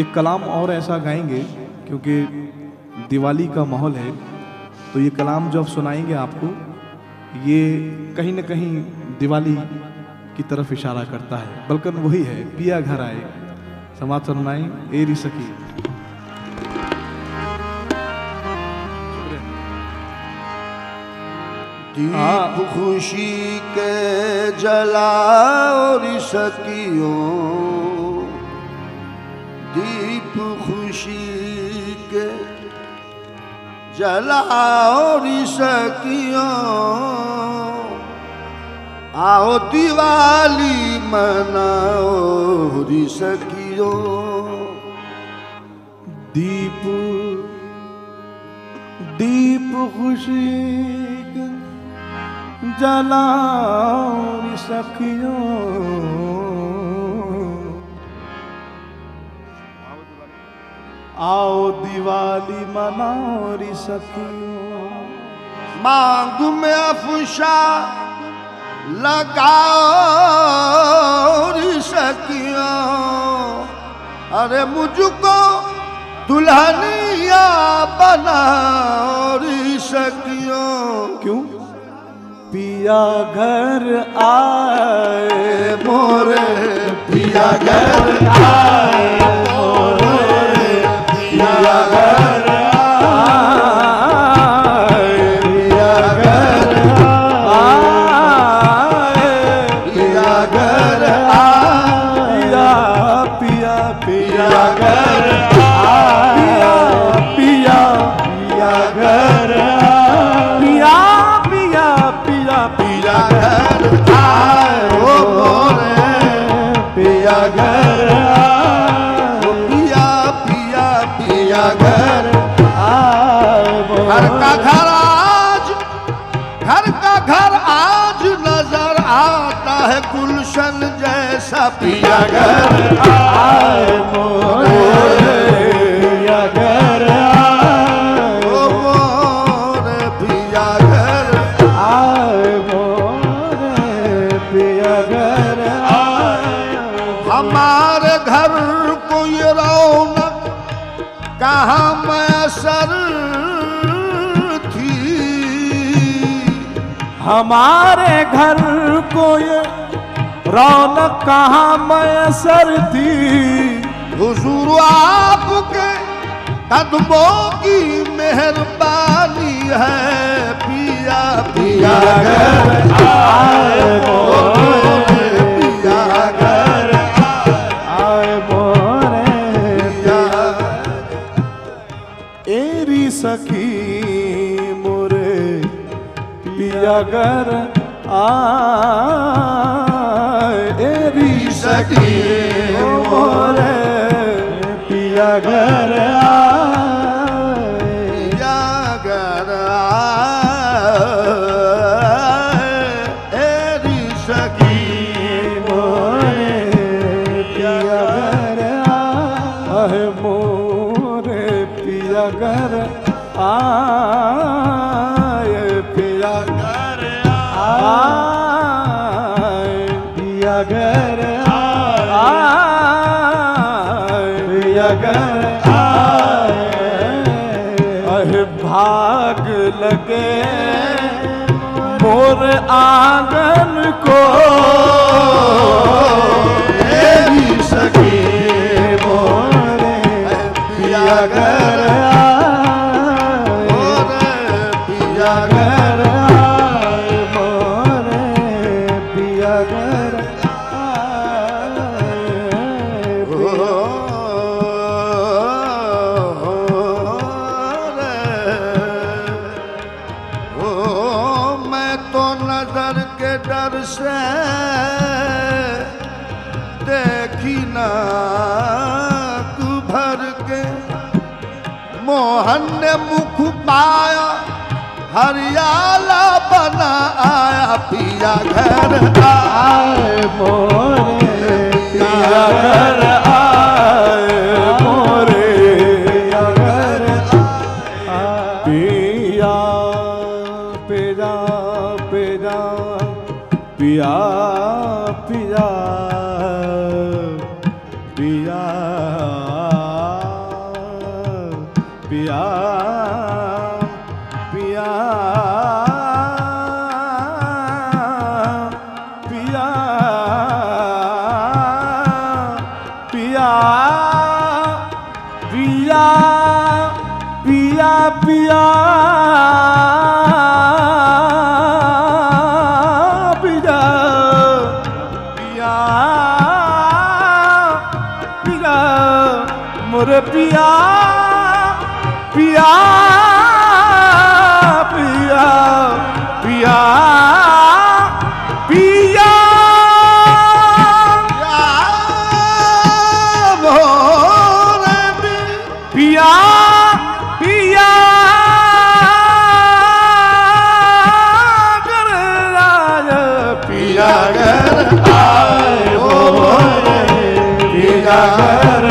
एक कलाम और ऐसा गाएंगे क्योंकि दिवाली का माहौल है, तो ये कलाम जो अब सुनाएंगे आपको, ये कहीं न कहीं दिवाली की तरफ इशारा करता है, बल्कि वही है, पिया घर आए समाज सुनाई एरी सकी। दीप खुशी के जलाओ सकियों, दीप खुशी के जलाओ सकियों, आओ दिवाली मनाओ सकियों। दीप दीप खुशी के जलाओ सखियों, आओ दिवाली मनाओ री सखियों। मांग में अफशा लगाओ री सखियों, अरे मुझको दुल्हनिया बनाओ री सखियों। क्यों? पिया घर आए मोरे, पिया घर आए मोरे, पिया घर आए, पिया घर आए, पिया घर आया, पिया पिया घर आया, पिया पिया घर पिया पिया पिया पिया घर आए ओ मोरे, पिया घर आए, पिया पिया पिया घर आए। घर का घर आज, घर का घर आज नजर आता है गुलशन जैसा। पिया घर आए मोरे, पिया घर आए ओ मोरे, पिया घर आए मोरे, पिया घर आए। हमारे घर को ये रौनक कहाँ मैसर थी, हमारे घर को ये रौनक कहाँ मैसर थी। हुजूर आपके कदमों की मेहरबानी है। पिया पिया घर आए मोरे, पिया घर आए मोरे, पिया एरी सखी मोरे, पिया घर आए एरी सखी मोरे, पिया घर आए, पिया घर आए एरी सखी मोरे, पिया घर आए मोरे, पिया घर आए, पिया घर आए, पिया घर आए, पिया घर आए। भाग लगे मोर आंगन को, एरी सखी मोरे, पिया घर मोरे, पिया घर आए मोरे, पिया घर आए। मैं तो नजर के डर से देखी ना भर के, मोहन ने मुख पाया हरियाला बना आया। पिया घर आए मोरे, पिया घर आए मोरे, पिया घर पिया पिया जा पे जा पिया पिया पिया पिया पिया पिया पिया पिया पिया पिया मोरे पिया पिया पिया पिया पिया मोरे पिया पिया कर पिया कर आए मोरे पिया कर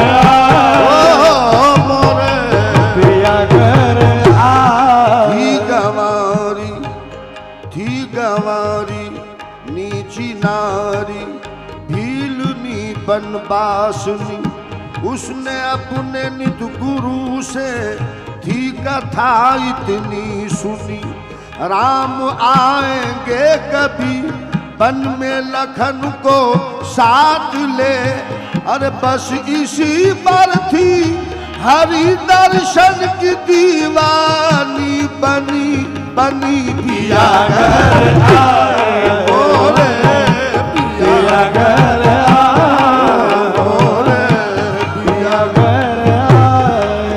नारी भीलनी बनवासनी उसने अपने निज गुरु से थी कथा इतनी सुनी। राम आएंगे कभी वन में लखन को साथ ले, अरे बस इसी पर थी हरि दर्शन की दीवानी बनी बनी पिया घर आए मोरे पिया घर मोरे पिया घर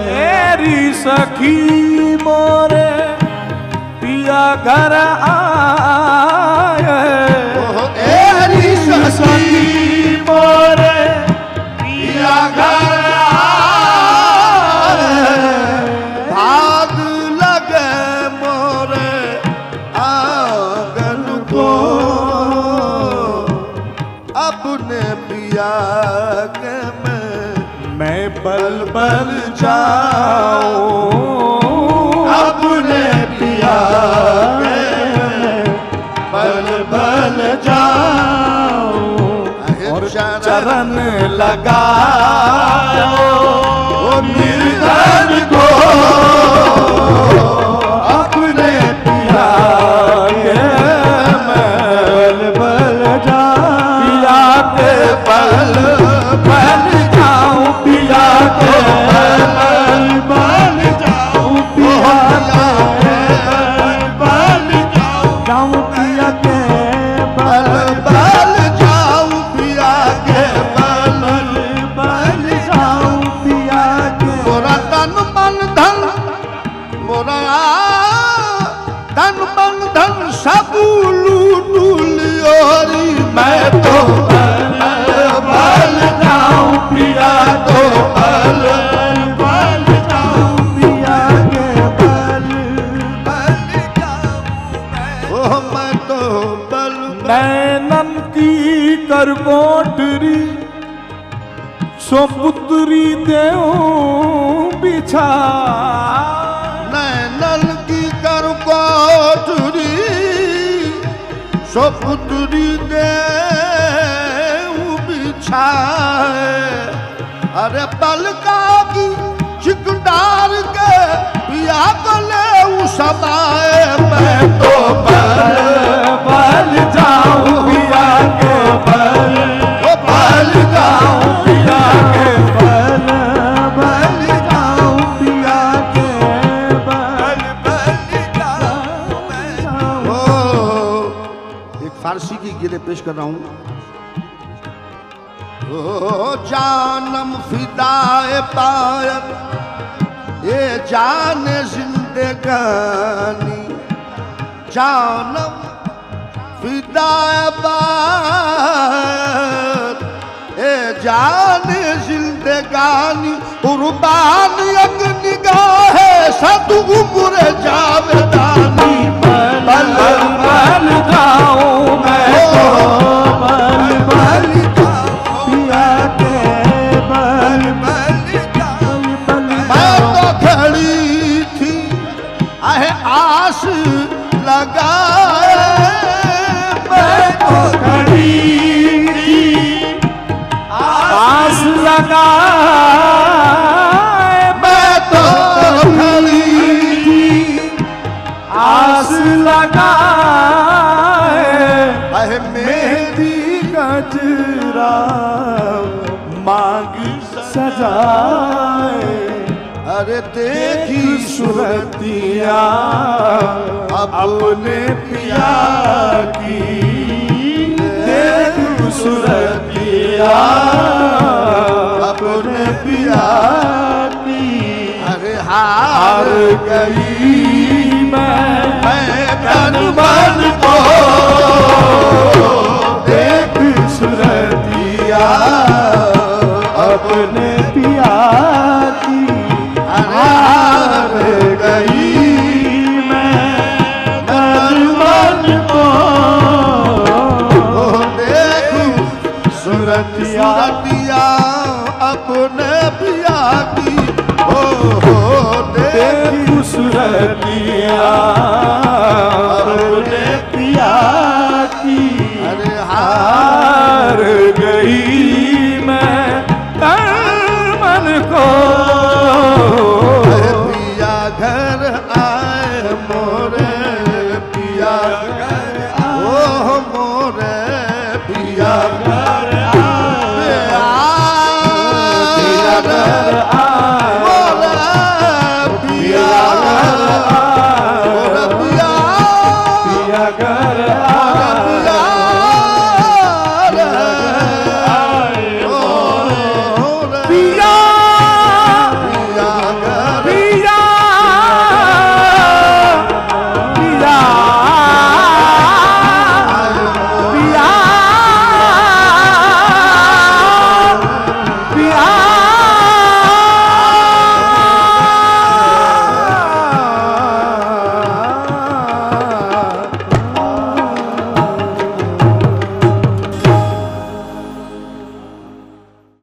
मेरी सखी मोरे पिया घर आए मेरी सखी मोरे पिया घर भाग लगे मोरे आंगन को अपने पिया के मैं बल बल जाऊं अपने पिया के बल बल जाऊं और चरण लगाओ निर्धन को अपने पिया के बल बल जाऊं पिया के बल बल जाऊं पिया के बल बल जाऊं पिया के बल जाऊं पिया के बल बल जाऊं पिया के बल बल जाऊं पिया के मोरा तन मन धन मोरा तन मन धन सब लूट लियोरी मैं तो बल जाऊं पिया तो बल बल जाऊं पिया के बल बल जाऊं मैं तो बल नैनन की करकोटरी सो पुत्री देव बिछा नैनन की करकोटरी सो पुत्री देव बिछाए अरे बल का की चिकदार के पिया को ले समाए मैं तो बल बल जाऊं पिया के बल बल जाऊं पिया के बल बल जाऊं पिया के बल बल जाऊं। एक फारसी की गीत पेश कर रहा हूं। ओ जानम फिदाए पायत ये जाने जिंदगानी जानम फिदाए पायत ये जाने जिंदगानी कुर्बान एक निगाह सदगुर जावेदानी बल बल जाऊं मैं तो बल बल पिया के बल बल मैं तो खड़ी थी आस लगा गई थी आस लगाए, मैं तो खड़ी थी आस लगाए, मेहंदी गजरा मांग सजाए। अरे देखी सूरतिया अपने पिया की, देख सूरतिया अपने पिया की। अरे हार गई मैं तन मन को, देख सूरतिया अपने पिया की। हार गई मैं तन मन को, देखूं सूरतिया सूरतिया अपने पिया की। हो देख सूरतिया अपने पिया की। अरे हार गई मैं तन मन को, पिया घर आए मोरे पिया घर आए, ओ मोरे पिया घर आए, पिया घर आए, मोरे पिया घर आए, मोरे पिया पिया घर आए।